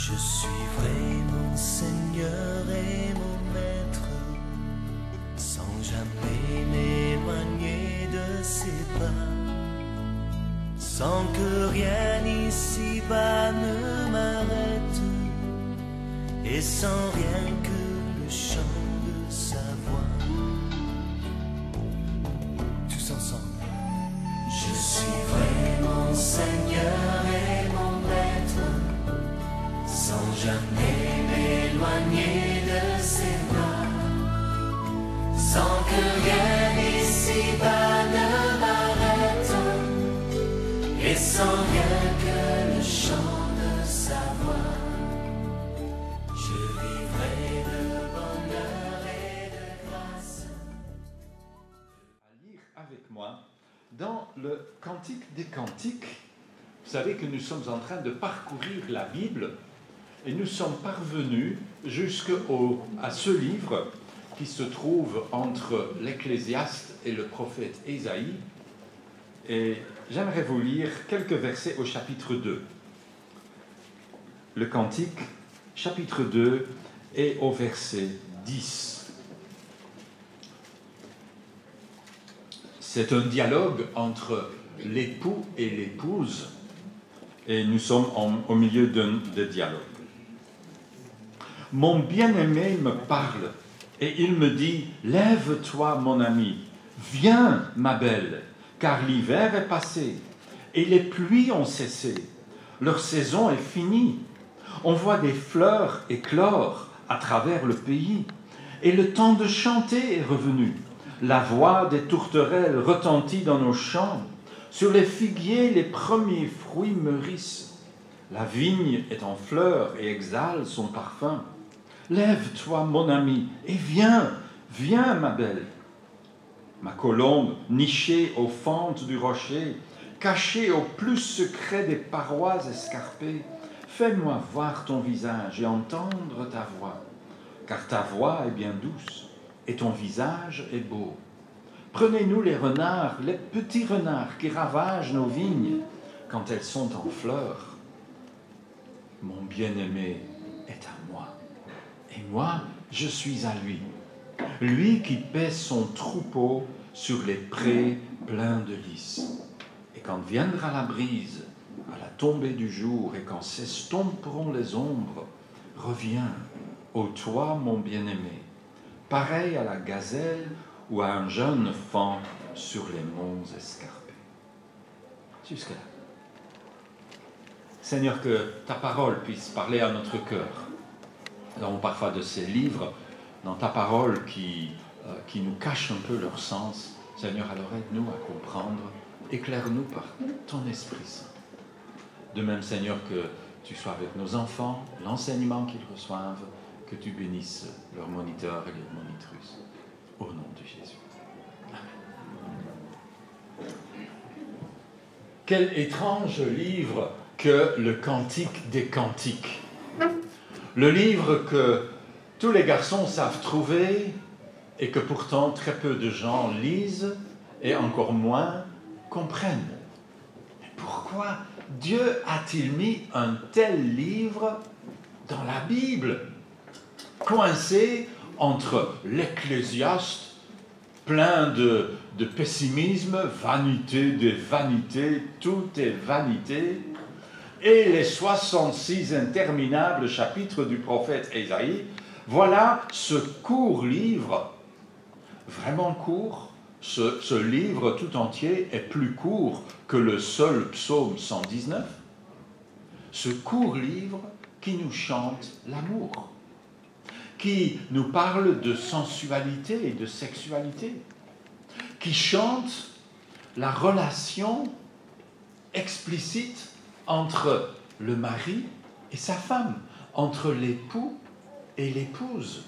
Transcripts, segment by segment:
Je suivrai mon Seigneur et mon Maître, sans jamais m'éloigner de ses pas, sans que rien ici-bas ne m'arrête, et sans rien que le chant de sa voix. Tous ensemble. Je suivrai mon Seigneur et mon Maître, sans jamais m'éloigner de ses bras, sans que rien ici-bas ne m'arrête, et sans rien que le chant de sa voix. Je vivrai de bonheur et de grâce. À lire avec moi dans le Cantique des Cantiques. Vous savez que nous sommes en train de parcourir la Bible et nous sommes parvenus à ce livre qui se trouve entre l'Ecclésiaste et le prophète Ésaïe. Et j'aimerais vous lire quelques versets au chapitre 2. Le Cantique, chapitre 2, et au verset 10. C'est un dialogue entre l'époux et l'épouse, et nous sommes au milieu d'un dialogue. Mon bien-aimé me parle, et il me dit, « Lève-toi, mon ami, viens, ma belle, car l'hiver est passé, et les pluies ont cessé, leur saison est finie. On voit des fleurs éclore à travers le pays, et le temps de chanter est revenu. La voix des tourterelles retentit dans nos champs. Sur les figuiers, les premiers fruits mûrissent. La vigne est en fleurs et exhale son parfum. Lève-toi, mon ami, et viens, viens, ma belle. Ma colombe, nichée aux fentes du rocher, cachée au plus secret des parois escarpées, fais-moi voir ton visage et entendre ta voix, car ta voix est bien douce et ton visage est beau. Prenez-nous les renards, les petits renards qui ravagent nos vignes quand elles sont en fleurs. Mon bien-aimé est à moi, et moi, je suis à lui. Lui qui paît son troupeau sur les prés pleins de lys. Et quand viendra la brise, à la tombée du jour, et quand s'estomperont les ombres, reviens, ô toi, mon bien-aimé, pareil à la gazelle ou à un jeune faon sur les monts escarpés. Jusque-là. Seigneur, que ta parole puisse parler à notre cœur. Nous avons parfois de ces livres dans ta parole qui nous cachent un peu leur sens. Seigneur, alors aide-nous à comprendre. Éclaire-nous par ton Esprit Saint. De même, Seigneur, que tu sois avec nos enfants, l'enseignement qu'ils reçoivent, que tu bénisses leurs moniteurs et leurs monitrices. Au nom de Jésus. Amen. Quel étrange livre que le Cantique des Cantiques. Le livre que tous les garçons savent trouver et que pourtant très peu de gens lisent et encore moins comprennent. Mais pourquoi Dieu a-t-il mis un tel livre dans la Bible, coincé entre l'Ecclésiaste, plein de pessimisme, vanité des vanités, tout est vanité, et les 66 interminables chapitres du prophète Ésaïe? Voilà ce court livre, vraiment court. Ce livre tout entier est plus court que le seul psaume 119. Ce court livre qui nous chante l'amour, qui nous parle de sensualité et de sexualité, qui chante la relation explicite entre le mari et sa femme, entre l'époux et l'épouse.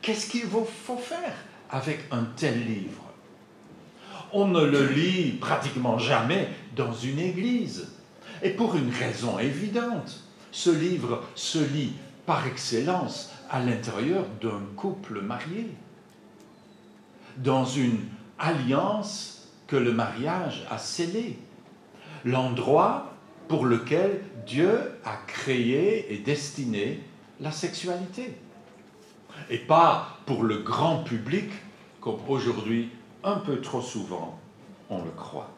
Qu'est-ce qu'il faut faire avec un tel livre? On ne le lit pratiquement jamais dans une église. Et pour une raison évidente, ce livre se lit par excellence à l'intérieur d'un couple marié, dans une alliance que le mariage a scellée. L'endroit pour lequel Dieu a créé et destiné la sexualité. Et pas pour le grand public, comme aujourd'hui, un peu trop souvent, on le croit.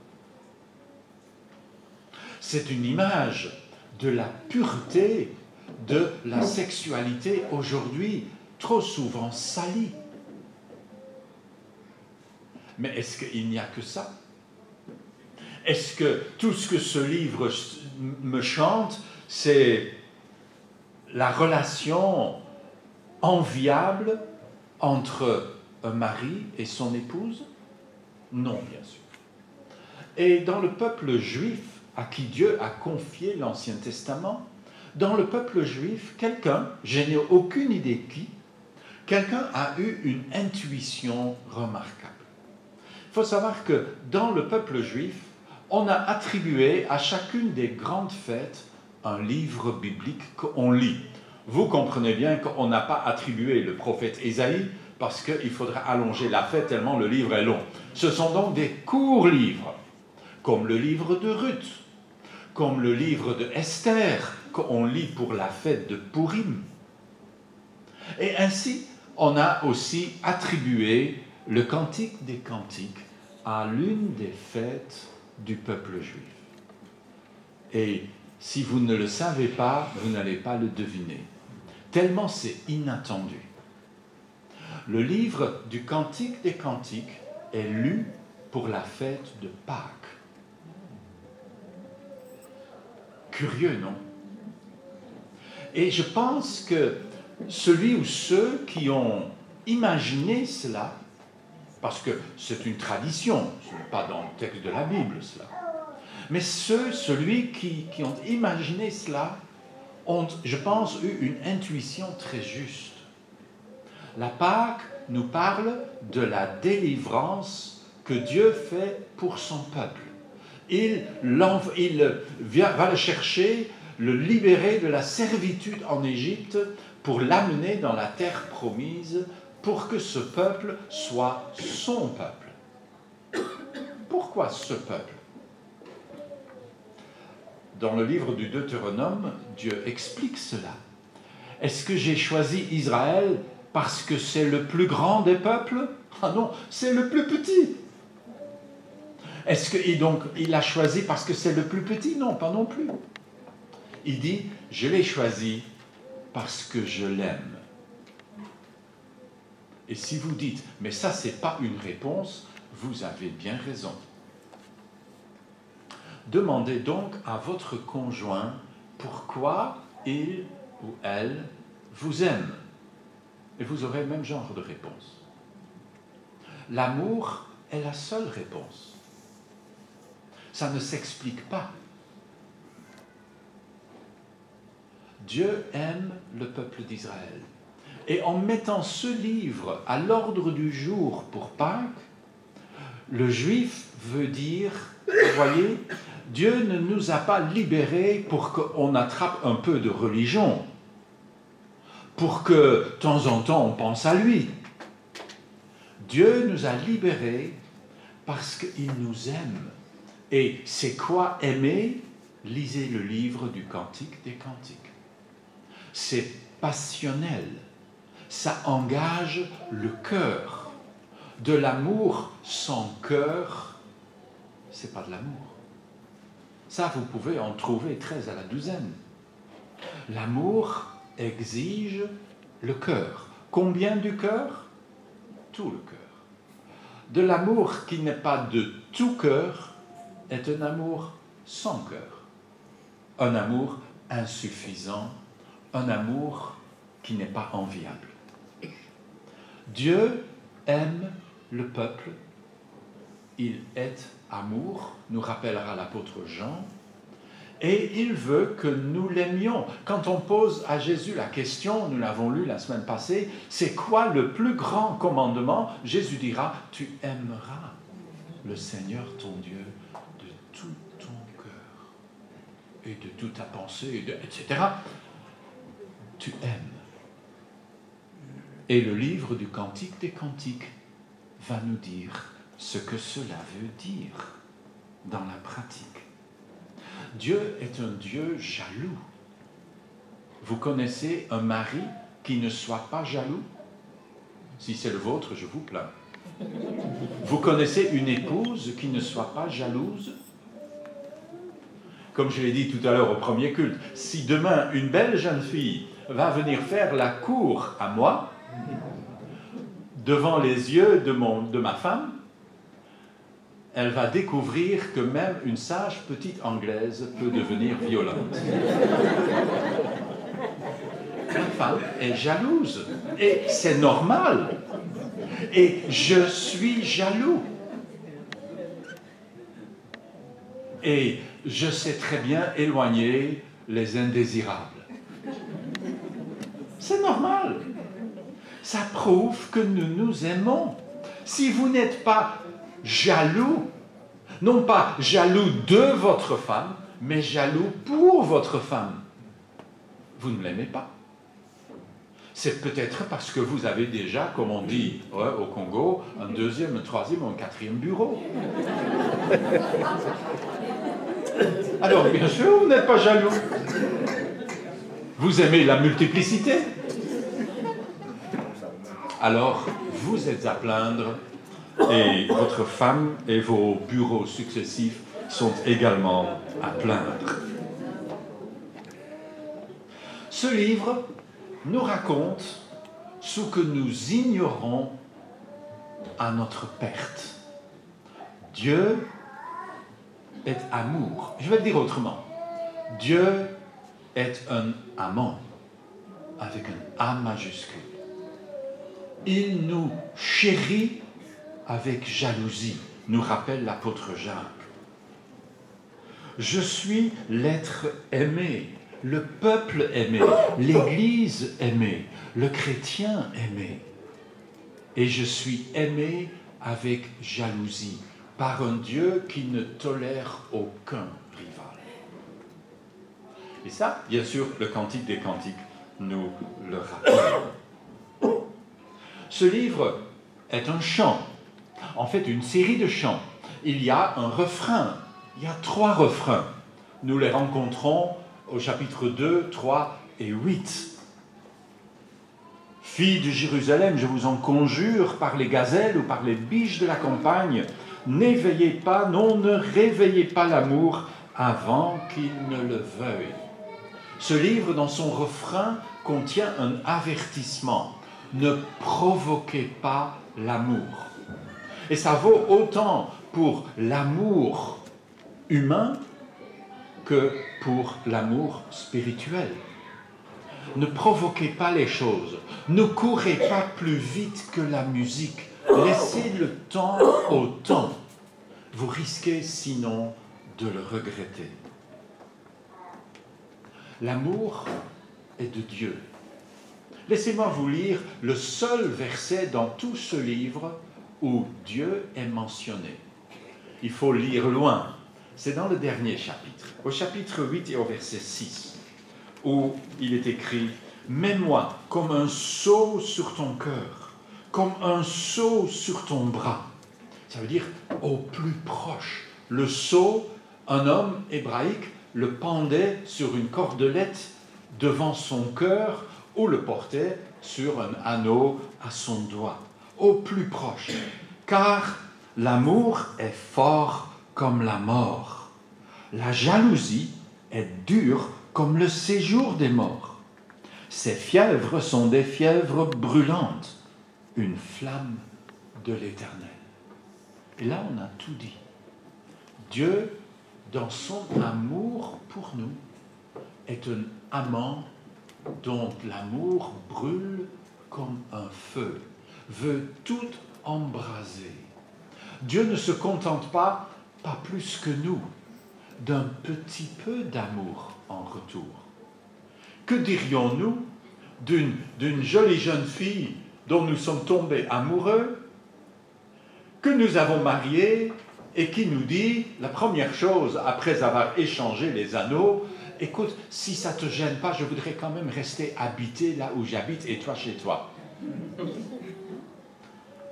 C'est une image de la pureté de la sexualité aujourd'hui, trop souvent salie. Mais est-ce qu'il n'y a que ça? Est-ce que tout ce que ce livre me chante, c'est la relation enviable entre un mari et son épouse? Non, bien sûr. Et dans le peuple juif à qui Dieu a confié l'Ancien Testament, dans le peuple juif, quelqu'un, je n'ai aucune idée qui, quelqu'un a eu une intuition remarquable. Il faut savoir que dans le peuple juif, on a attribué à chacune des grandes fêtes un livre biblique qu'on lit. Vous comprenez bien qu'on n'a pas attribué le prophète Ésaïe parce qu'il faudrait allonger la fête tellement le livre est long. Ce sont donc des courts livres, comme le livre de Ruth, comme le livre de Esther, qu'on lit pour la fête de Pourim. Et ainsi, on a aussi attribué le Cantique des Cantiques à l'une des fêtes du peuple juif. Et si vous ne le savez pas, vous n'allez pas le deviner. Tellement c'est inattendu. Le livre du Cantique des Cantiques est lu pour la fête de Pâques. Curieux, non? Et je pense que celui ou ceux qui ont imaginé cela, parce que c'est une tradition, ce n'est pas dans le texte de la Bible cela, mais celui qui ont imaginé cela ont, je pense, eu une intuition très juste. La Pâque nous parle de la délivrance que Dieu fait pour son peuple. Il va le chercher, le libérer de la servitude en Égypte pour l'amener dans la terre promise pour que ce peuple soit son peuple. Pourquoi ce peuple? Dans le livre du Deutéronome, Dieu explique cela. Est-ce que j'ai choisi Israël parce que c'est le plus grand des peuples? Ah non, c'est le plus petit. Est-ce qu'il a choisi parce que c'est le plus petit? Non, pas non plus. Il dit, je l'ai choisi parce que je l'aime. Et si vous dites, mais ça, ce n'est pas une réponse, vous avez bien raison. Demandez donc à votre conjoint pourquoi il ou elle vous aime. Et vous aurez le même genre de réponse. L'amour est la seule réponse. Ça ne s'explique pas. Dieu aime le peuple d'Israël. Et en mettant ce livre à l'ordre du jour pour Pâques, le juif veut dire, vous voyez, Dieu ne nous a pas libérés pour qu'on attrape un peu de religion, pour que de temps en temps on pense à lui. Dieu nous a libérés parce qu'il nous aime. Et c'est quoi aimer? Lisez le livre du Cantique des Cantiques. C'est passionnel. Ça engage le cœur. De l'amour sans cœur, c'est pas de l'amour. Ça, vous pouvez en trouver 13 à la douzaine. L'amour exige le cœur. Combien du cœur? Tout le cœur. De l'amour qui n'est pas de tout cœur est un amour sans cœur. Un amour insuffisant, un amour qui n'est pas enviable. Dieu aime le peuple, il est amour, nous rappellera l'apôtre Jean, et il veut que nous l'aimions. Quand on pose à Jésus la question, nous l'avons lu la semaine passée, c'est quoi le plus grand commandement? Jésus dira, tu aimeras le Seigneur ton Dieu de tout ton cœur et de toute ta pensée, etc. Tu aimes. Et le livre du Cantique des Cantiques va nous dire ce que cela veut dire dans la pratique. Dieu est un Dieu jaloux. Vous connaissez un mari qui ne soit pas jaloux? Si c'est le vôtre, je vous plains. Vous connaissez une épouse qui ne soit pas jalouse? Comme je l'ai dit tout à l'heure au premier culte, si demain une belle jeune fille va venir faire la cour à moi, devant les yeux de ma femme, elle va découvrir que même une sage petite Anglaise peut devenir violente. Ma femme est jalouse, et c'est normal. Et je suis jaloux. Et je sais très bien éloigner les indésirables. C'est normal. Ça prouve que nous nous aimons. Si vous n'êtes pas jaloux, non pas jaloux de votre femme, mais jaloux pour votre femme, vous ne l'aimez pas. C'est peut-être parce que vous avez déjà, comme on dit au Congo, un deuxième, un troisième ou un quatrième bureau. Alors, bien sûr, vous n'êtes pas jaloux. Vous aimez la multiplicité. Alors, vous êtes à plaindre et votre femme et vos bureaux successifs sont également à plaindre. Ce livre nous raconte ce que nous ignorons à notre perte. Dieu est amour. Je vais le dire autrement. Dieu est un amant avec un A majuscule. Il nous chérit avec jalousie, nous rappelle l'apôtre Jacques. Je suis l'être aimé, le peuple aimé, l'Église aimée, le chrétien aimé. Et je suis aimé avec jalousie par un Dieu qui ne tolère aucun rival. Et ça, bien sûr, le Cantique des Cantiques nous le rappelle. Ce livre est un chant, en fait une série de chants. Il y a un refrain, il y a 3 refrains. Nous les rencontrons au chapitre 2, 3 et 8. Filles de Jérusalem, je vous en conjure, par les gazelles ou par les biches de la campagne, n'éveillez pas, non, ne réveillez pas l'amour avant qu'il ne le veuille. Ce livre, dans son refrain, contient un avertissement. Ne provoquez pas l'amour. Et ça vaut autant pour l'amour humain que pour l'amour spirituel. Ne provoquez pas les choses. Ne courez pas plus vite que la musique. Laissez le temps au temps. Vous risquez sinon de le regretter. L'amour est de Dieu. Laissez-moi vous lire le seul verset dans tout ce livre où Dieu est mentionné. Il faut lire loin. C'est dans le dernier chapitre, au chapitre 8 et au verset 6, où il est écrit « Mets-moi comme un sceau sur ton cœur, comme un sceau sur ton bras. » Ça veut dire au plus proche. Le sceau, un homme hébraïque le pendait sur une cordelette devant son cœur ou le portait sur un anneau à son doigt, au plus proche. Car l'amour est fort comme la mort. La jalousie est dure comme le séjour des morts. Ces fièvres sont des fièvres brûlantes, une flamme de l'Éternel. Et là, on a tout dit. Dieu, dans son amour pour nous, est un amant dont l'amour brûle comme un feu, veut tout embraser. Dieu ne se contente pas plus que nous, d'un petit peu d'amour en retour. Que dirions-nous d'une jolie jeune fille dont nous sommes tombés amoureux, que nous avons mariée et qui nous dit, la première chose, après avoir échangé les anneaux, « Écoute, si ça ne te gêne pas, je voudrais quand même rester habité là où j'habite et toi chez toi. »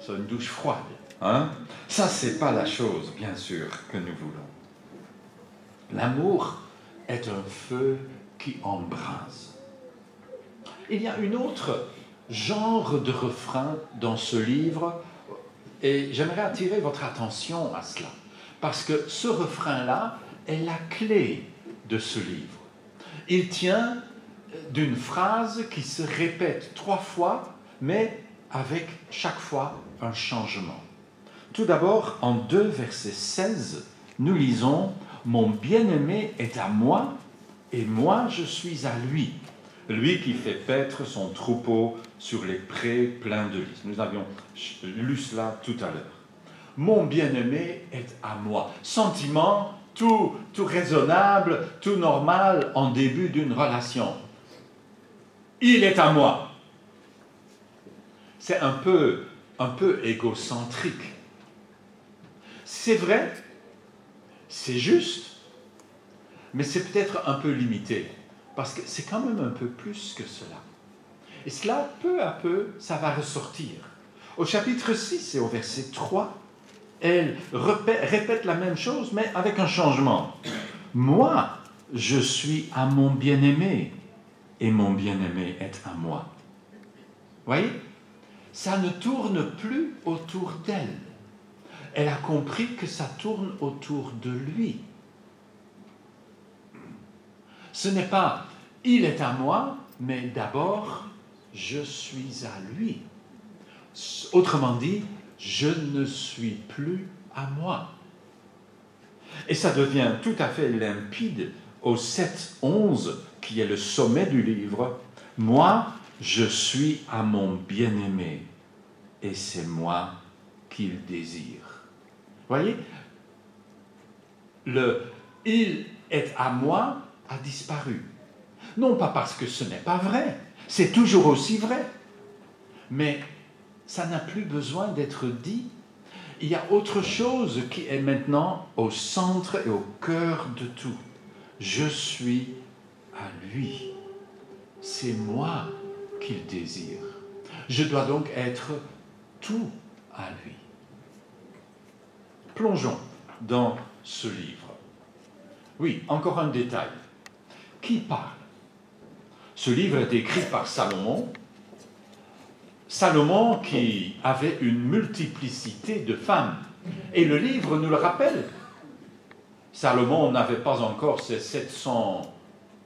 C'est une douche froide. Hein? Ça, ce n'est pas la chose, bien sûr, que nous voulons. L'amour est un feu qui embrase. Il y a un autre genre de refrain dans ce livre, et j'aimerais attirer votre attention à cela, parce que ce refrain-là est la clé de ce livre. Il tient d'une phrase qui se répète 3 fois, mais avec chaque fois un changement. Tout d'abord, en 2 versets 16, nous lisons « Mon bien-aimé est à moi, et moi je suis à lui, lui qui fait paître son troupeau sur les prés pleins de lys. » Nous avions lu cela tout à l'heure. « Mon bien-aimé est à moi ». Sentiment tout raisonnable, tout normal en début d'une relation. Il est à moi. C'est un peu égocentrique. C'est vrai, c'est juste, mais c'est peut-être un peu limité, parce que c'est quand même un peu plus que cela. Et cela, peu à peu, ça va ressortir. Au chapitre 6 et au verset 3, elle répète la même chose, mais avec un changement. « Moi, je suis à mon bien-aimé, et mon bien-aimé est à moi. » Voyez, ça ne tourne plus autour d'elle. Elle a compris que ça tourne autour de lui. Ce n'est pas « il est à moi », mais d'abord « je suis à lui ». Autrement dit, je ne suis plus à moi. Et ça devient tout à fait limpide au 7-11, qui est le sommet du livre. « Moi, je suis à mon bien-aimé, et c'est moi qu'il désire. » Voyez, le « il est à moi » a disparu. Non pas parce que ce n'est pas vrai, c'est toujours aussi vrai, mais ça n'a plus besoin d'être dit. Il y a autre chose qui est maintenant au centre et au cœur de tout. Je suis à lui. C'est moi qu'il désire. Je dois donc être tout à lui. Plongeons dans ce livre. Oui, encore un détail. Qui parle? Ce livre est écrit par Salomon. Salomon qui avait une multiplicité de femmes. Et le livre nous le rappelle. Salomon n'avait pas encore ses 700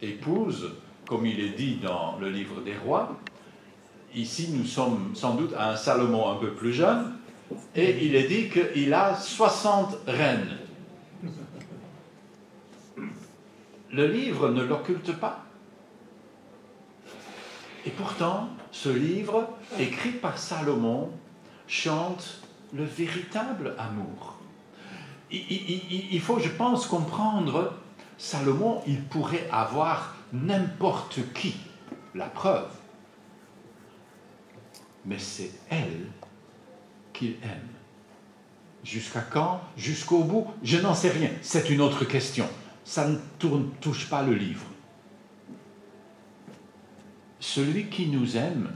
épouses, comme il est dit dans le livre des rois. Ici, nous sommes sans doute à un Salomon un peu plus jeune, et il est dit qu'il a 60 reines. Le livre ne l'occulte pas. Et pourtant, ce livre, écrit par Salomon, chante le véritable amour. Il faut, je pense, comprendre, Salomon, il pourrait avoir n'importe qui, la preuve. Mais c'est elle qu'il aime. Jusqu'à quand? Jusqu'au bout? Je n'en sais rien. C'est une autre question. Ça ne touche pas le livre. Celui qui nous aime,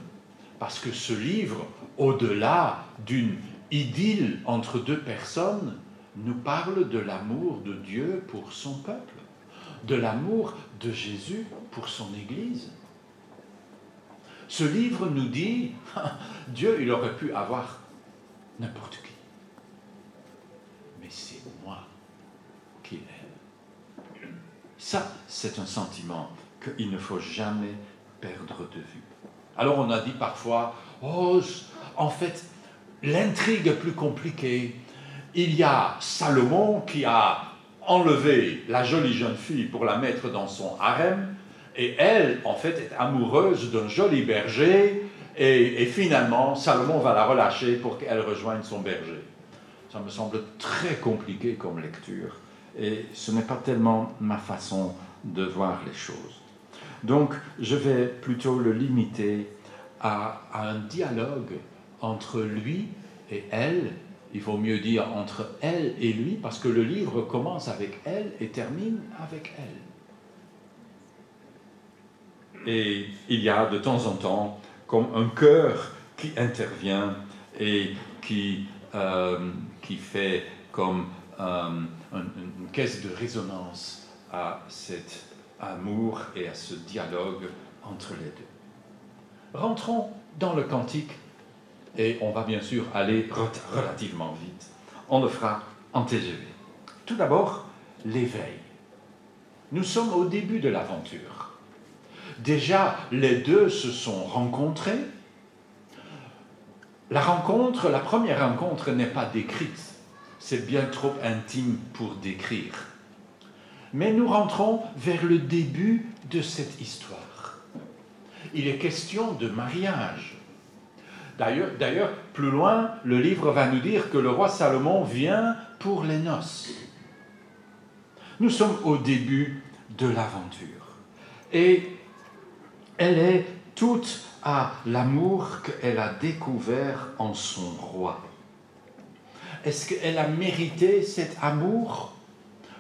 parce que ce livre, au-delà d'une idylle entre 2 personnes, nous parle de l'amour de Dieu pour son peuple, de l'amour de Jésus pour son Église. Ce livre nous dit, Dieu, il aurait pu avoir n'importe qui. Mais c'est moi qu'il aime. Ça, c'est un sentiment qu'il ne faut jamais perdre de vue. Alors on a dit parfois, oh, en fait, l'intrigue est plus compliquée. Il y a Salomon qui a enlevé la jolie jeune fille pour la mettre dans son harem, et elle, en fait, est amoureuse d'un joli berger, et finalement, Salomon va la relâcher pour qu'elle rejoigne son berger. Ça me semble très compliqué comme lecture, et ce n'est pas tellement ma façon de voir les choses. Donc, je vais plutôt le limiter à un dialogue entre lui et elle. Il vaut mieux dire entre elle et lui, parce que le livre commence avec elle et termine avec elle. Et il y a de temps en temps comme un chœur qui intervient et qui fait comme une caisse de résonance à cette amour et à ce dialogue entre les deux. Rentrons dans le cantique, et on va bien sûr aller relativement vite. On le fera en TGV. Tout d'abord, l'éveil. Nous sommes au début de l'aventure. Déjà, les deux se sont rencontrés. La première rencontre n'est pas décrite. C'est bien trop intime pour décrire. Mais nous rentrons vers le début de cette histoire. Il est question de mariage. D'ailleurs, plus loin, le livre va nous dire que le roi Salomon vient pour les noces. Nous sommes au début de l'aventure. Et elle est toute à l'amour qu'elle a découvert en son roi. Est-ce qu'elle a mérité cet amour?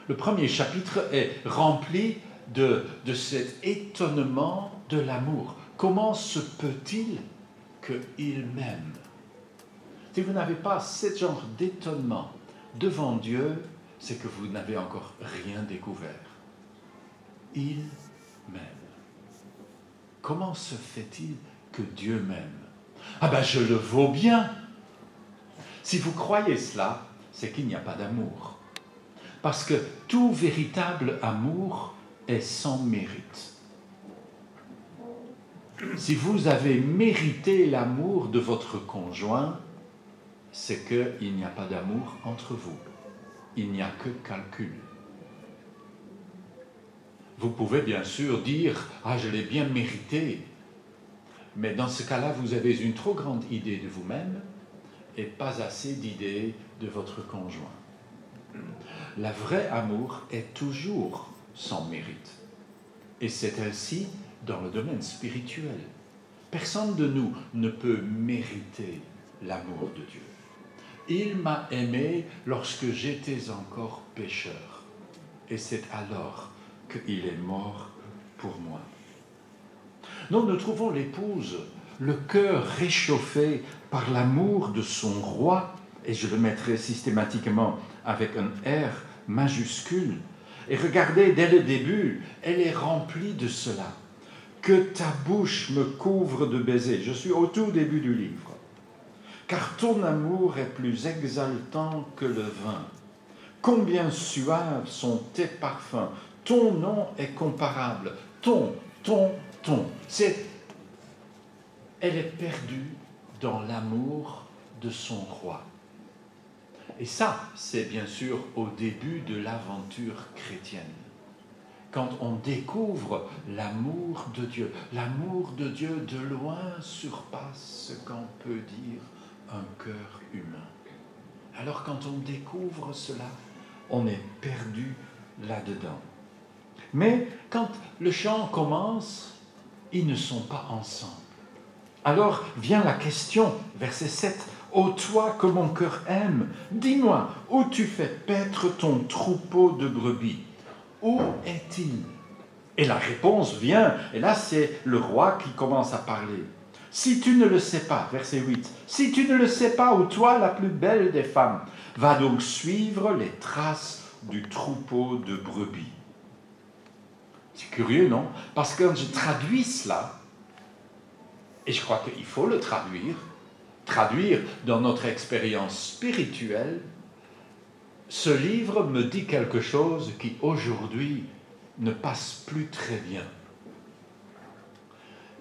Le premier chapitre est rempli de cet étonnement de l'amour. Comment se peut-il qu'il m'aime? Si vous n'avez pas ce genre d'étonnement devant Dieu, c'est que vous n'avez encore rien découvert. Il m'aime. Comment se fait-il que Dieu m'aime? Ah ben, je le vaux bien. Si vous croyez cela, c'est qu'il n'y a pas d'amour. Parce que tout véritable amour est sans mérite. Si vous avez mérité l'amour de votre conjoint, c'est qu'il n'y a pas d'amour entre vous. Il n'y a que calcul. Vous pouvez bien sûr dire « Ah, je l'ai bien mérité », mais dans ce cas-là, vous avez une trop grande idée de vous-même et pas assez d'idées de votre conjoint. Le vrai amour est toujours sans mérite. Et c'est ainsi dans le domaine spirituel. Personne de nous ne peut mériter l'amour de Dieu. Il m'a aimé lorsque j'étais encore pécheur. Et c'est alors qu'il est mort pour moi. Donc nous trouvons l'épouse, le cœur réchauffé par l'amour de son roi, et je le mettrai systématiquement avec un R majuscule. Et regardez, dès le début, elle est remplie de cela. Que ta bouche me couvre de baisers. Je suis au tout début du livre. Car ton amour est plus exaltant que le vin. Combien suaves sont tes parfums. Ton nom est comparable. Ton. Elle est perdue dans l'amour de son roi. Et ça, c'est bien sûr au début de l'aventure chrétienne. Quand on découvre l'amour de Dieu. L'amour de Dieu de loin surpasse ce qu'on peut dire un cœur humain. Alors quand on découvre cela, on est perdu là-dedans. Mais quand le chant commence, ils ne sont pas ensemble. Alors vient la question, verset 7. « Ô toi que mon cœur aime, dis-moi, où tu fais paître ton troupeau de brebis? Où est-il » Et la réponse vient, et là c'est le roi qui commence à parler. « Si tu ne le sais pas, verset 8, si tu ne le sais pas, ô toi la plus belle des femmes, va donc suivre les traces du troupeau de brebis. » C'est curieux, non? Parce que quand je traduis cela, et je crois qu'il faut le traduire dans notre expérience spirituelle, ce livre me dit quelque chose qui aujourd'hui ne passe plus très bien.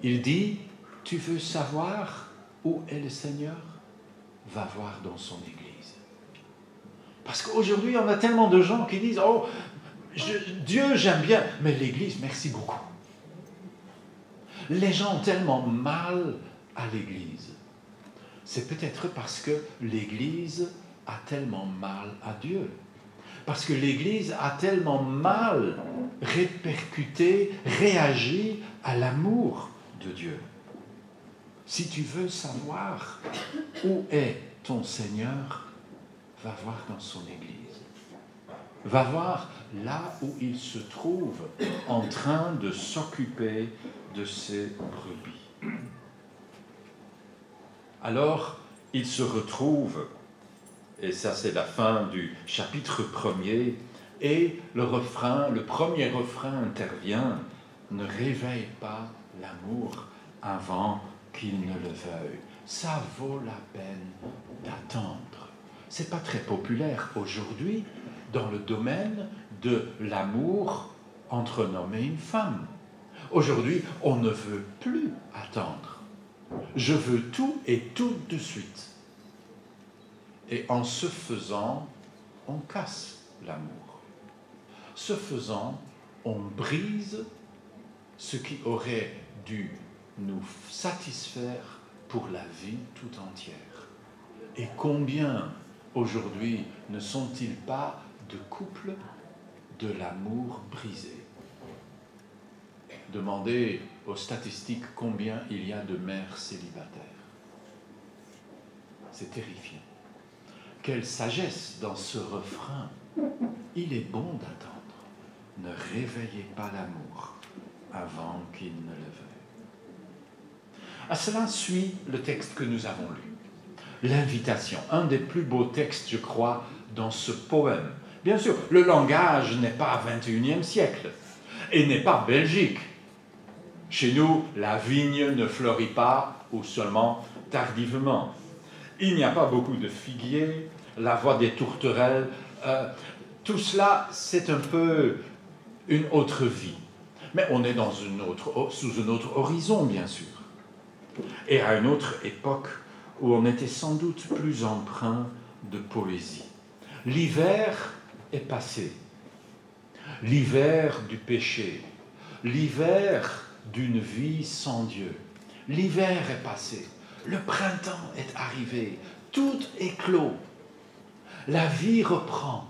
Il dit, tu veux savoir où est le Seigneur? Va voir dans son Église. Parce qu'aujourd'hui, on a tellement de gens qui disent, oh, Dieu j'aime bien, mais l'Église, merci beaucoup. Les gens ont tellement mal à l'Église. C'est peut-être parce que l'Église a tellement mal à Dieu. Parce que l'Église a tellement mal réagi à l'amour de Dieu. Si tu veux savoir où est ton Seigneur, va voir dans son Église. Va voir là où il se trouve en train de s'occuper de ses brebis. Alors, il se retrouve, et ça c'est la fin du chapitre 1er, Et le premier refrain intervient, ne réveille pas l'amour avant qu'il ne le veuille. Ça vaut la peine d'attendre. Ce n'est pas très populaire aujourd'hui dans le domaine de l'amour entre un homme et une femme. Aujourd'hui, on ne veut plus attendre. Je veux tout et tout de suite. Et en ce faisant, on casse l'amour. Ce faisant, on brise ce qui aurait dû nous satisfaire pour la vie tout entière. Et combien, aujourd'hui, ne sont-ils pas de couples de l'amour brisé? Demandez aux statistiques combien il y a de mères célibataires. C'est terrifiant. Quelle sagesse dans ce refrain. Il est bon d'attendre. Ne réveillez pas l'amour avant qu'il ne le veuille. À cela suit le texte que nous avons lu. L'invitation, un des plus beaux textes, je crois, dans ce poème. Bien sûr, le langage n'est pas 21e siècle et n'est pas Belgique. Chez nous, la vigne ne fleurit pas ou seulement tardivement. Il n'y a pas beaucoup de figuiers, la voix des tourterelles. Tout cela, c'est un peu une autre vie. Mais on est sous un autre horizon, bien sûr. Et à une autre époque où on était sans doute plus empreint de poésie. L'hiver est passé. L'hiver du péché. L'hiver d'une vie sans Dieu. L'hiver est passé. Le printemps est arrivé. Tout est clos. La vie reprend.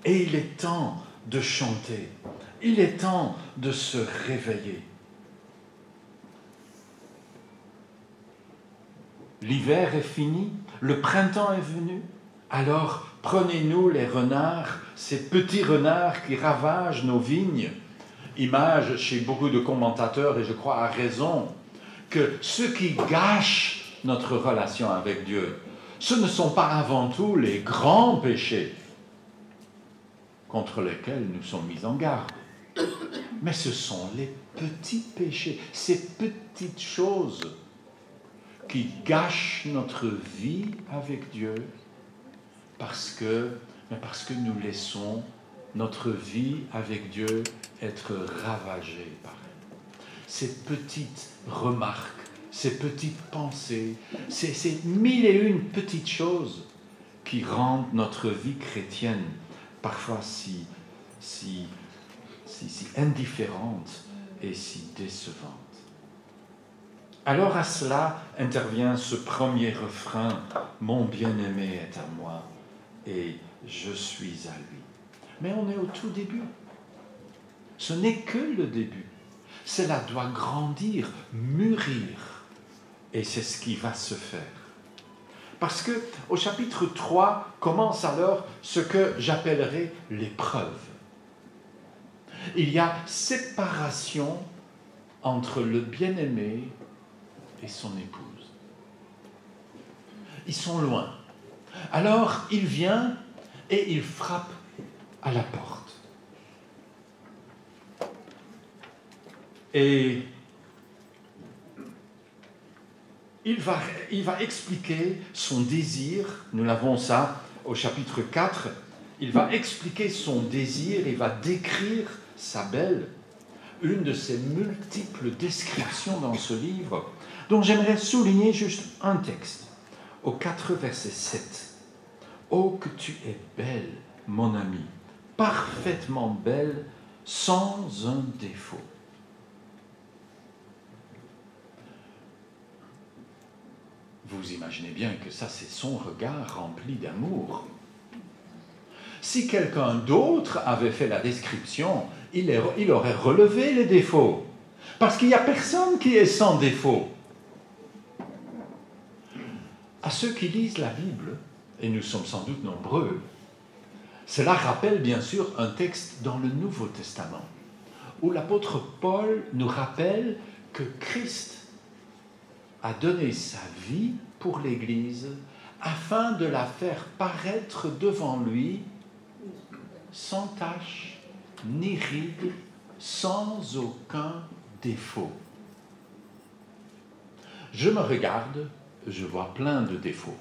Et il est temps de chanter. Il est temps de se réveiller. L'hiver est fini, le printemps est venu. Alors prenez-nous les renards, ces petits renards qui ravagent nos vignes. Image chez beaucoup de commentateurs, et je crois à raison, que ce qui gâche notre relation avec Dieu, ce ne sont pas avant tout les grands péchés contre lesquels nous sommes mis en garde, mais ce sont les petits péchés, ces petites choses qui gâchent notre vie avec Dieu parce que nous laissons notre vie avec Dieu être ravagée par elle. Ces petites remarques, ces petites pensées, ces mille et une petites choses qui rendent notre vie chrétienne parfois si indifférente et si décevante. Alors à cela intervient ce premier refrain, « Mon bien-aimé est à moi et je suis à lui ». Mais on est au tout début. Ce n'est que le début. Cela doit grandir, mûrir. Et c'est ce qui va se faire. Parce que au chapitre 3 commence alors ce que j'appellerais l'épreuve. Il y a séparation entre le bien-aimé et son épouse. Ils sont loin. Alors il vient et il frappe à la porte. Et il va expliquer son désir, nous l'avons ça au chapitre 4, il va expliquer son désir, il va décrire sa belle, une de ses multiples descriptions dans ce livre, dont j'aimerais souligner juste un texte, au 4 verset 7. « Oh, que tu es belle, mon ami, parfaitement belle, sans un défaut. » Vous imaginez bien que ça, c'est son regard rempli d'amour. Si quelqu'un d'autre avait fait la description, il aurait relevé les défauts. Parce qu'il n'y a personne qui est sans défaut. À ceux qui lisent la Bible, et nous sommes sans doute nombreux, cela rappelle bien sûr un texte dans le Nouveau Testament, où l'apôtre Paul nous rappelle que Christ a donné sa vie pour l'Église afin de la faire paraître devant lui sans tache, ni ride, sans aucun défaut. Je me regarde, je vois plein de défauts.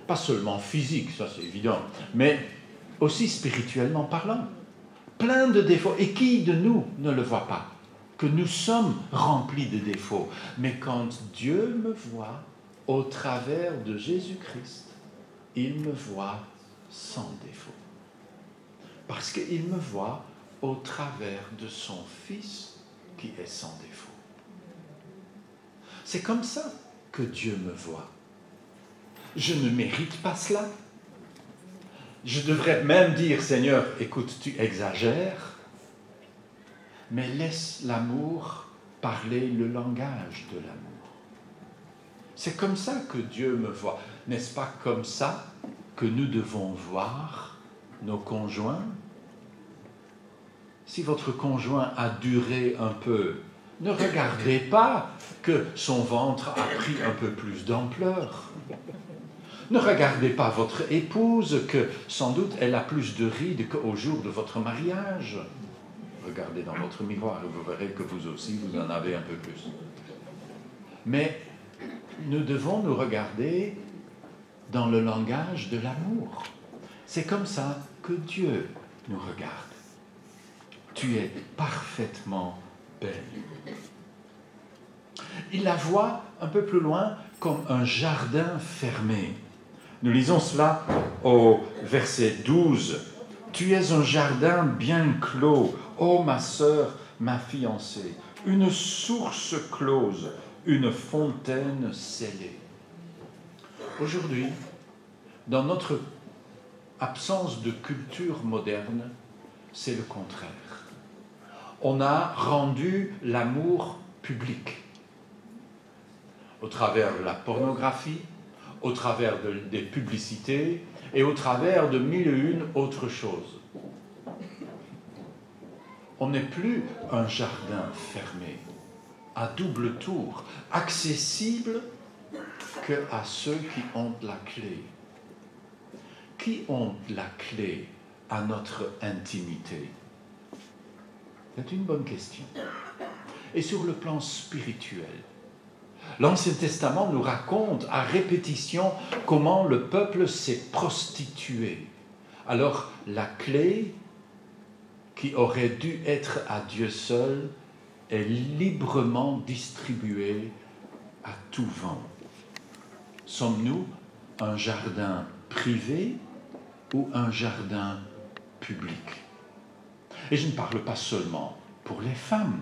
Pas seulement physiques, ça c'est évident, mais aussi spirituellement parlant. Plein de défauts. Et qui de nous ne le voit pas? Que nous sommes remplis de défauts. Mais quand Dieu me voit au travers de Jésus-Christ, il me voit sans défaut. Parce qu'il me voit au travers de son Fils qui est sans défaut. C'est comme ça que Dieu me voit. Je ne mérite pas cela. Je devrais même dire, Seigneur, écoute, tu exagères, mais laisse l'amour parler le langage de l'amour. C'est comme ça que Dieu me voit. N'est-ce pas comme ça que nous devons voir nos conjoints? Si votre conjoint a duré un peu, ne regardez pas que son ventre a pris un peu plus d'ampleur. Ne regardez pas votre épouse que sans doute elle a plus de rides qu'au jour de votre mariage. Regardez dans votre miroir et vous verrez que vous aussi vous en avez un peu plus. Mais nous devons nous regarder dans le langage de l'amour. C'est comme ça que Dieu nous regarde. Tu es parfaitement belle. Il la voit un peu plus loin comme un jardin fermé. Nous lisons cela au verset 12. « Tu es un jardin bien clos, ô ma sœur, ma fiancée, une source close, une fontaine scellée. » Aujourd'hui, dans notre absence de culture moderne, c'est le contraire. On a rendu l'amour public au travers de la pornographie, au travers des publicités et au travers de mille et une autres choses. On n'est plus un jardin fermé, à double tour, accessible qu'à ceux qui ont la clé. Qui ont la clé à notre intimité? C'est une bonne question. Et sur le plan spirituel, l'Ancien Testament nous raconte à répétition comment le peuple s'est prostitué. Alors la clé qui aurait dû être à Dieu seul est librement distribuée à tout vent. Sommes-nous un jardin privé ou un jardin public? Et je ne parle pas seulement pour les femmes.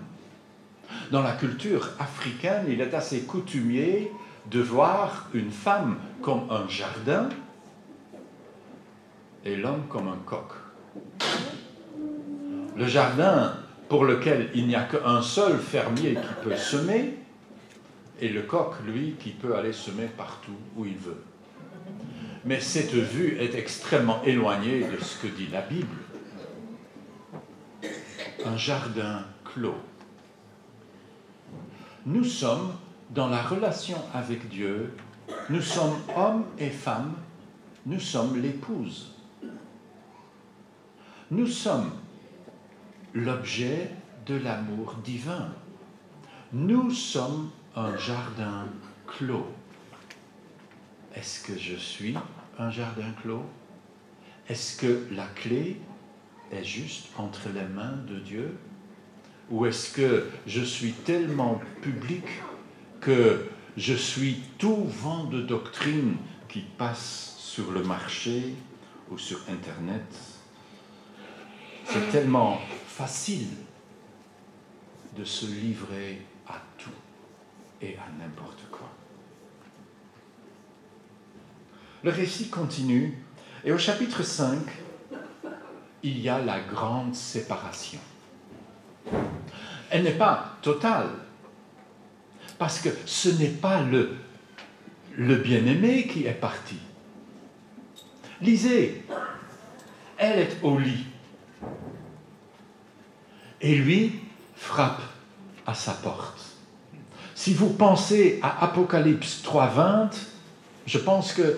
Dans la culture africaine, il est assez coutumier de voir une femme comme un jardin et l'homme comme un coq. Le jardin pour lequel il n'y a qu'un seul fermier qui peut semer, et le coq, lui, qui peut aller semer partout où il veut. Mais cette vue est extrêmement éloignée de ce que dit la Bible. Un jardin clos. Nous sommes dans la relation avec Dieu, nous sommes hommes et femmes, nous sommes l'épouse. Nous sommes l'objet de l'amour divin. Nous sommes un jardin clos. Est-ce que je suis un jardin clos? Est-ce que la clé est juste entre les mains de Dieu? Ou est-ce que je suis tellement public que je suis tout vent de doctrine qui passe sur le marché ou sur Internet? C'est tellement facile de se livrer à tout et à n'importe quoi. Le récit continue et au chapitre 5, il y a la grande séparation. Elle n'est pas totale, parce que ce n'est pas le bien-aimé qui est parti. Lisez, elle est au lit, et lui frappe à sa porte. Si vous pensez à Apocalypse 3:20, je pense qu'il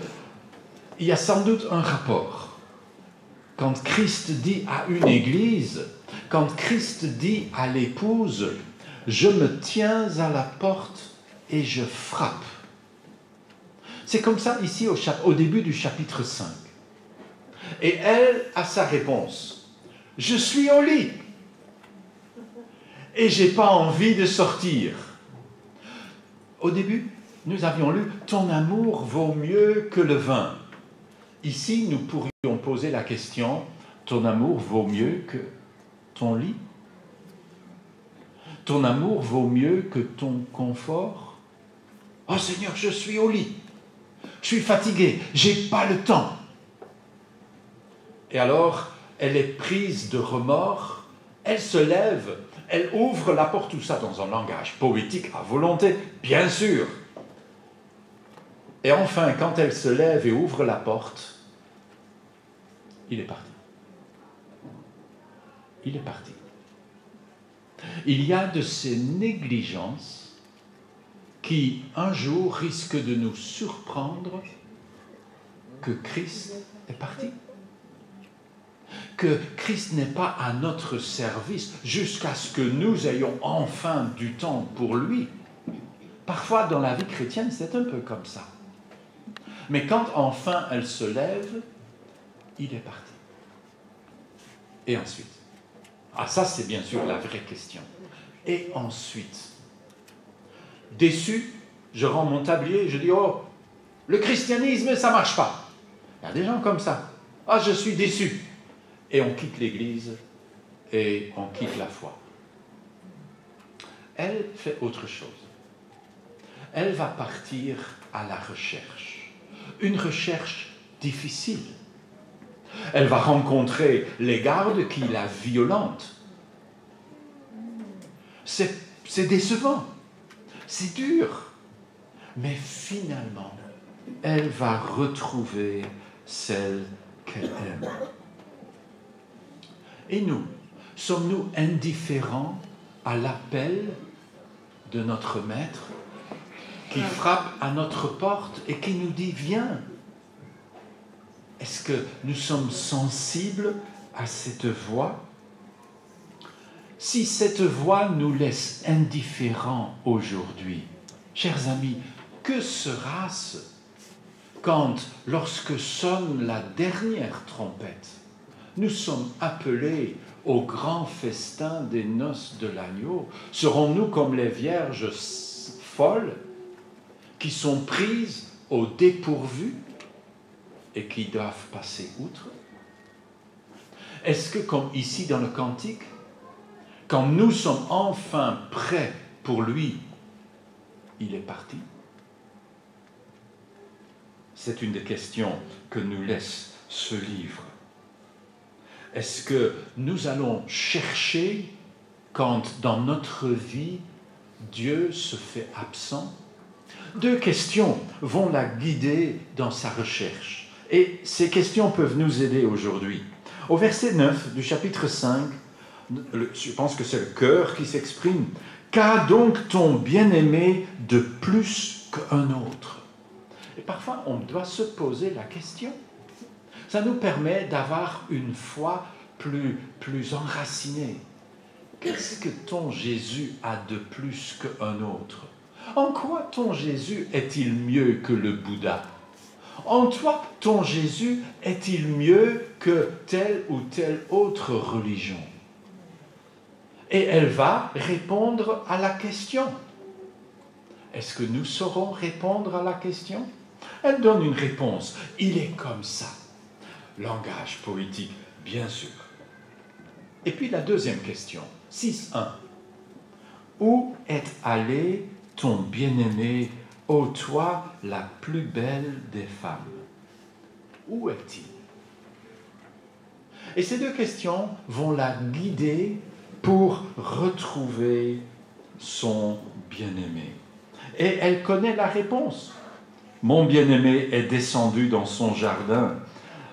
y a sans doute un rapport. quand Christ dit à une église, quand Christ dit à l'épouse, « Je me tiens à la porte et je frappe ». C'est comme ça ici au début du chapitre 5. Et elle a sa réponse. « Je suis au lit et je n'ai pas envie de sortir ». Au début, nous avions lu « Ton amour vaut mieux que le vin ». Ici, nous pourrions poser la question « Ton amour vaut mieux que ton lit ? Ton amour vaut mieux que ton confort ? Oh Seigneur, je suis au lit, je suis fatigué, je n'ai pas le temps. » Et alors, elle est prise de remords, elle se lève, elle ouvre la porte, tout ça dans un langage poétique à volonté, bien sûr. Et enfin, quand elle se lève et ouvre la porte, il est parti. Il est parti. Il y a de ces négligences qui, un jour, risquent de nous surprendre que Christ est parti. Que Christ n'est pas à notre service jusqu'à ce que nous ayons enfin du temps pour lui. Parfois, dans la vie chrétienne, c'est un peu comme ça. Mais quand enfin elle se lève, il est parti. Et ensuite? Ah, ça, c'est bien sûr la vraie question. Et ensuite? Déçu, je rends mon tablier et je dis « Oh, le christianisme, ça ne marche pas. » Il y a des gens comme ça. « Ah, je suis déçu. » Et on quitte l'Église et on quitte la foi. Elle fait autre chose. Elle va partir à la recherche. Une recherche difficile. Elle va rencontrer les gardes qui la violentent. C'est décevant, c'est dur, mais finalement, elle va retrouver celle qu'elle aime. Et nous, sommes-nous indifférents à l'appel de notre Maître qui frappe à notre porte et qui nous dit « Viens ». Est-ce que nous sommes sensibles à cette voix? Si cette voix nous laisse indifférents aujourd'hui, chers amis, que sera-ce quand, lorsque sonne la dernière trompette, nous sommes appelés au grand festin des noces de l'agneau? Serons-nous comme les vierges folles qui sont prises au dépourvu et qui doivent passer outre? Est-ce que, comme ici dans le cantique, quand nous sommes enfin prêts pour lui, il est parti? C'est une des questions que nous laisse ce livre. Est-ce que nous allons chercher quand dans notre vie, Dieu se fait absent? Deux questions vont la guider dans sa recherche. Et ces questions peuvent nous aider aujourd'hui. Au verset 9 du chapitre 5, je pense que c'est le cœur qui s'exprime. « Qu'a donc ton bien-aimé de plus qu'un autre ?» Et parfois, on doit se poser la question. Ça nous permet d'avoir une foi plus enracinée. Qu'est-ce que ton Jésus a de plus qu'un autre? En quoi ton Jésus est-il mieux que le Bouddha? En toi, ton Jésus est-il mieux que telle ou telle autre religion? Et elle va répondre à la question. Est-ce que nous saurons répondre à la question? Elle donne une réponse. Il est comme ça. Langage poétique, bien sûr. Et puis la deuxième question, 6.1. Où est allé ton bien-aimé, ô toi, la plus belle des femmes? Où est-il? Et ces deux questions vont la guider pour retrouver son bien-aimé. Et elle connaît la réponse. Mon bien-aimé est descendu dans son jardin,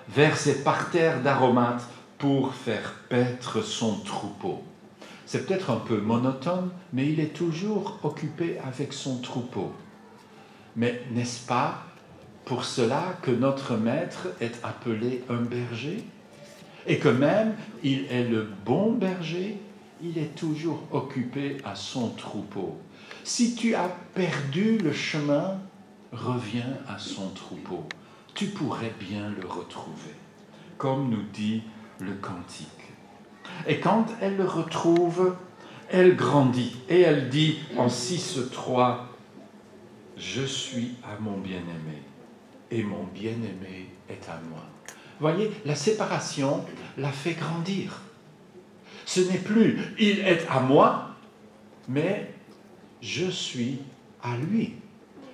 vers ses parterres d'aromates pour faire paître son troupeau. C'est peut-être un peu monotone, mais il est toujours occupé avec son troupeau. Mais n'est-ce pas pour cela que notre Maître est appelé un berger? Et que même il est le bon berger, il est toujours occupé à son troupeau. Si tu as perdu le chemin, reviens à son troupeau. Tu pourrais bien le retrouver, comme nous dit le cantique. Et quand elle le retrouve, elle grandit. Et elle dit en 6:3, « Je suis à mon bien-aimé, et mon bien-aimé est à moi. » Voyez, la séparation l'a fait grandir. Ce n'est plus « il est à moi », mais « je suis à lui ».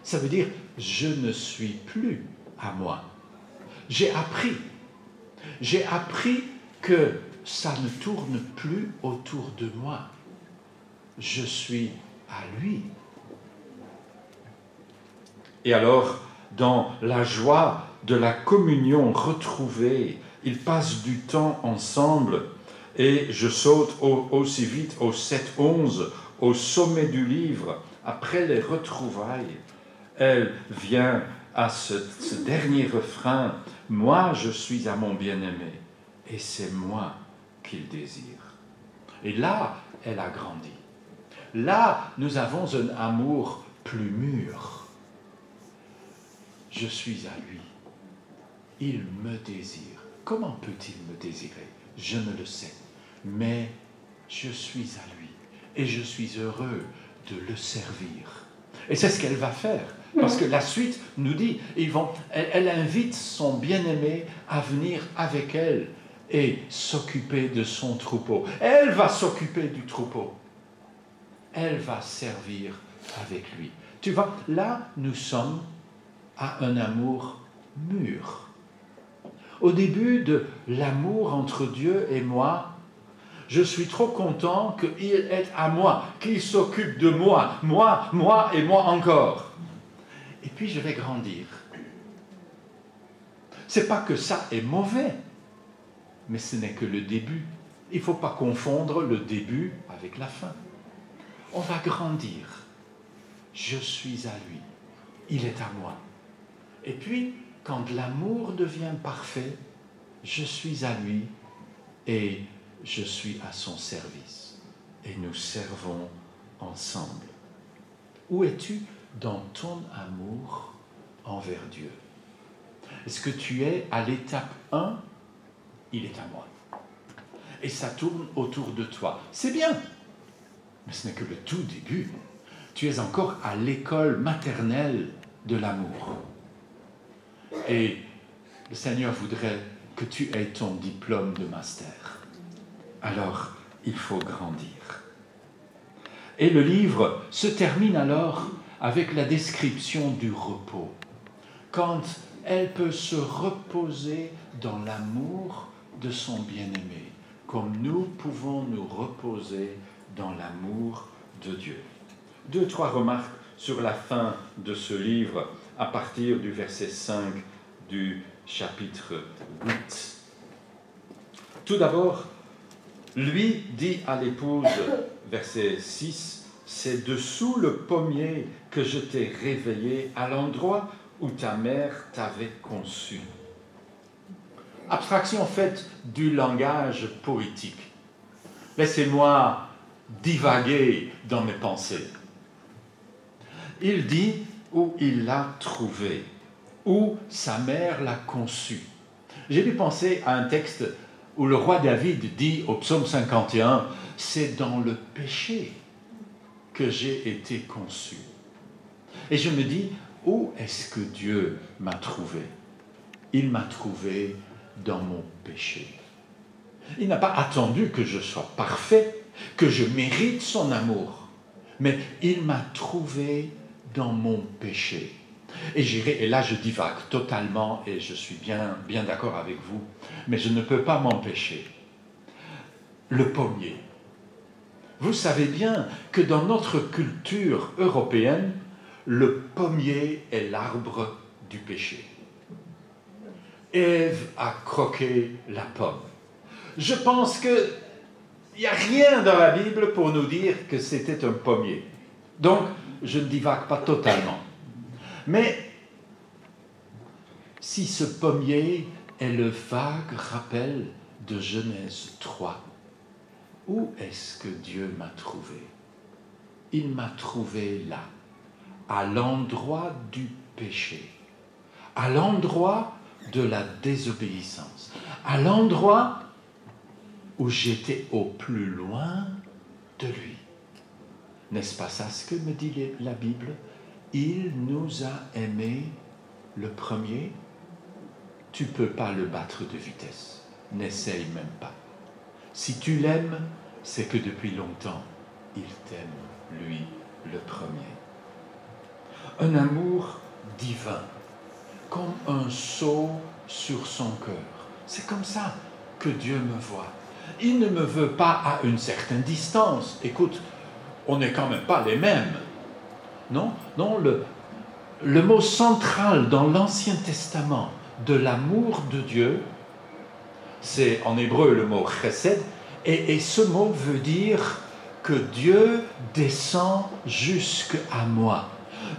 Ça veut dire « je ne suis plus à moi ». J'ai appris que ça ne tourne plus autour de moi. Je suis à lui. Et alors, dans la joie de la communion retrouvée, ils passent du temps ensemble. Et je saute aussi vite au 7:11, au sommet du livre, après les retrouvailles. Elle vient à ce dernier refrain, « Moi, je suis à mon bien-aimé, et c'est moi qu'il désire. » Et là, elle a grandi. Là, nous avons un amour plus mûr. Je suis à lui. Il me désire. Comment peut-il me désirer? Je ne le sais. Mais je suis à lui. Et je suis heureux de le servir. Et c'est ce qu'elle va faire. Parce que la suite nous dit, elle invite son bien-aimé à venir avec elle et s'occuper de son troupeau. Elle va s'occuper du troupeau. Elle va servir avec lui. Tu vois, là, nous sommes à un amour mûr. Au début de l'amour entre Dieu et moi, je suis trop content qu'il est à moi, qu'il s'occupe de moi, moi et moi encore. Et puis je vais grandir. C'est pas que ça est mauvais, mais ce n'est que le début. Il ne faut pas confondre le début avec la fin. On va grandir. Je suis à lui. Il est à moi. Et puis, quand l'amour devient parfait, je suis à lui et je suis à son service. Et nous servons ensemble. Où es-tu dans ton amour envers Dieu? Est-ce que tu es à l'étape 1? Il est à moi. Et ça tourne autour de toi. C'est bien. Mais ce n'est que le tout début. Tu es encore à l'école maternelle de l'amour. Et le Seigneur voudrait que tu aies ton diplôme de master. Alors, il faut grandir. Et le livre se termine alors avec la description du repos. Quand elle peut se reposer dans l'amour de son bien-aimé, comme nous pouvons nous reposer dans l'amour de Dieu. 2-3 remarques sur la fin de ce livre, à partir du verset 5 du chapitre 8. Tout d'abord, lui dit à l'épouse, verset 6, « C'est dessous le pommier que je t'ai réveillé à l'endroit où ta mère t'avait conçu. » Abstraction faite du langage poétique. Laissez-moi divaguer dans mes pensées. Il dit où il l'a trouvé, où sa mère l'a conçu. J'ai dû penser à un texte où le roi David dit au psaume 51, « C'est dans le péché que j'ai été conçu. » Et je me dis, où est-ce que Dieu m'a trouvé? Il m'a trouvé dans mon péché. Il n'a pas attendu que je sois parfait, que je mérite son amour, mais il m'a trouvé dans mon péché. Et là je divague totalement et je suis bien d'accord avec vous, mais je ne peux pas m'empêcher. Le pommier. Vous savez bien que dans notre culture européenne, le pommier est l'arbre du péché. Ève a croqué la pomme. Je pense qu'il n'y a rien dans la Bible pour nous dire que c'était un pommier. Donc, je ne divague pas totalement. Mais si ce pommier est le vague rappel de Genèse 3, où est-ce que Dieu m'a trouvé? Il m'a trouvé là, à l'endroit du péché, à l'endroit de la désobéissance, à l'endroit où j'étais au plus loin de lui. N'est-ce pas ça ce que me dit la Bible? Il nous a aimés le premier. Tu ne peux pas le battre de vitesse. N'essaye même pas. Si tu l'aimes, c'est que depuis longtemps, il t'aime, lui, le premier. Un amour divin, comme un sceau sur son cœur. C'est comme ça que Dieu me voit. Il ne me veut pas à une certaine distance. Écoute, on n'est quand même pas les mêmes. Non, non, le mot central dans l'Ancien Testament de l'amour de Dieu, c'est en hébreu le mot chesed, et ce mot veut dire que Dieu descend jusqu'à moi.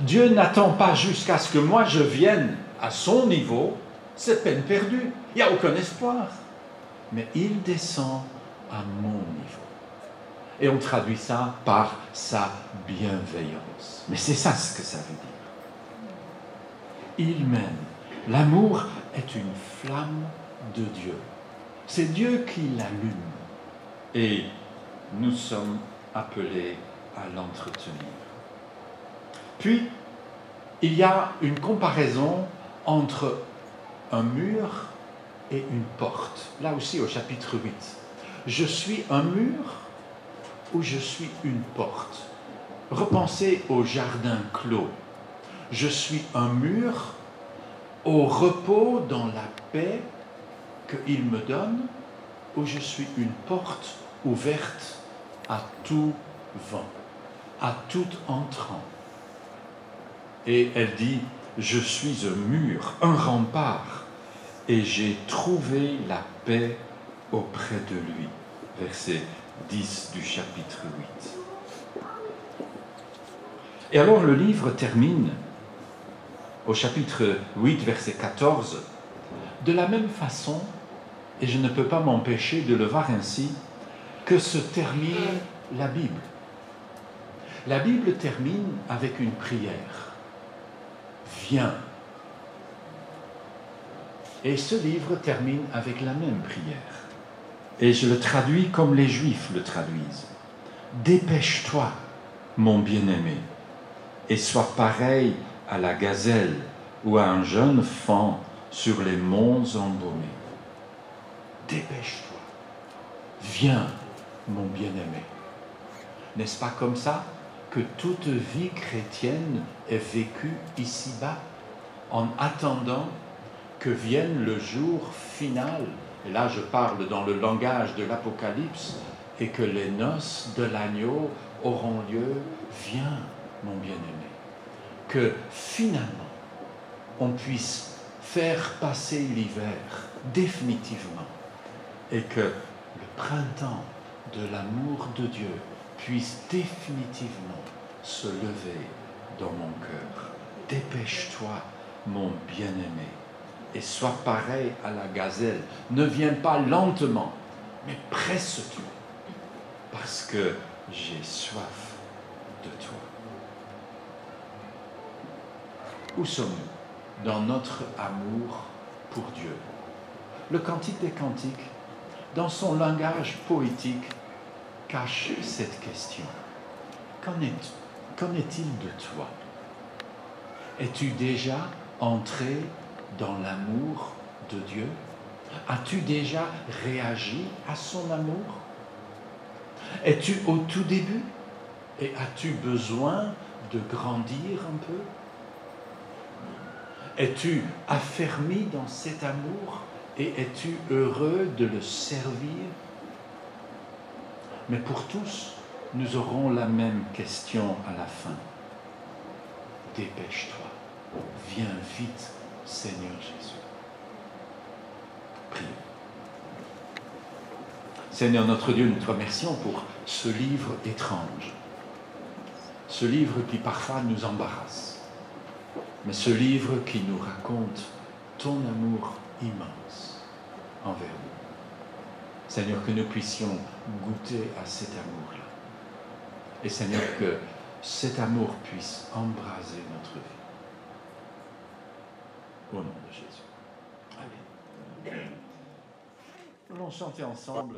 Dieu n'attend pas jusqu'à ce que moi je vienne à son niveau, c'est peine perdue, il n'y a aucun espoir. Mais il descend à mon niveau. Et on traduit ça par sa bienveillance. Mais c'est ça ce que ça veut dire. Il m'aime. L'amour est une flamme de Dieu. C'est Dieu qui l'allume. Et nous sommes appelés à l'entretenir. Puis, il y a une comparaison entre un mur et une porte. Là aussi au chapitre 8. Je suis un mur ou je suis une porte. Repensez au jardin clos. Je suis un mur au repos dans la paix qu'il me donne, ou je suis une porte ouverte à tout vent, à tout entrant. Et elle dit, je suis un mur, un rempart, et j'ai trouvé la paix auprès de lui. Verset 10 du chapitre 8. Et alors le livre termine au chapitre 8, verset 14, de la même façon, et je ne peux pas m'empêcher de le voir ainsi, que se termine la Bible. La Bible termine avec une prière. Viens. Et ce livre termine avec la même prière. Et je le traduis comme les Juifs le traduisent. Dépêche-toi, mon bien-aimé, et sois pareil à la gazelle ou à un jeune faon sur les monts embaumés. Dépêche-toi. Viens, mon bien-aimé. N'est-ce pas comme ça que toute vie chrétienne est vécue ici-bas, en attendant que vienne le jour final, et là je parle dans le langage de l'Apocalypse, et que les noces de l'agneau auront lieu. Viens, mon bien-aimé. Que finalement, on puisse faire passer l'hiver définitivement, et que le printemps de l'amour de Dieu puisse définitivement se lever dans mon cœur. Dépêche-toi, mon bien-aimé, et sois pareil à la gazelle. Ne viens pas lentement, mais presse-toi, parce que j'ai soif de toi. Où sommes-nous dans notre amour pour Dieu? Le Cantique des Cantiques, dans son langage poétique, cache cette question. Qu'en est-il de toi? Es-tu déjà entré dans l'amour de Dieu? As-tu déjà réagi à son amour? Es-tu au tout début? Et as-tu besoin de grandir un peu? Es-tu affermi dans cet amour et es-tu heureux de le servir? Mais pour tous, nous aurons la même question à la fin. Dépêche-toi, viens vite, Seigneur Jésus. Prions. Seigneur notre Dieu, nous te remercions pour ce livre étrange, ce livre qui parfois nous embarrasse, mais ce livre qui nous raconte ton amour immense envers nous. Seigneur, que nous puissions goûter à cet amour-là. Et Seigneur, que cet amour puisse embraser notre vie. Au nom de Jésus. Allez. Nous allons chanter ensemble.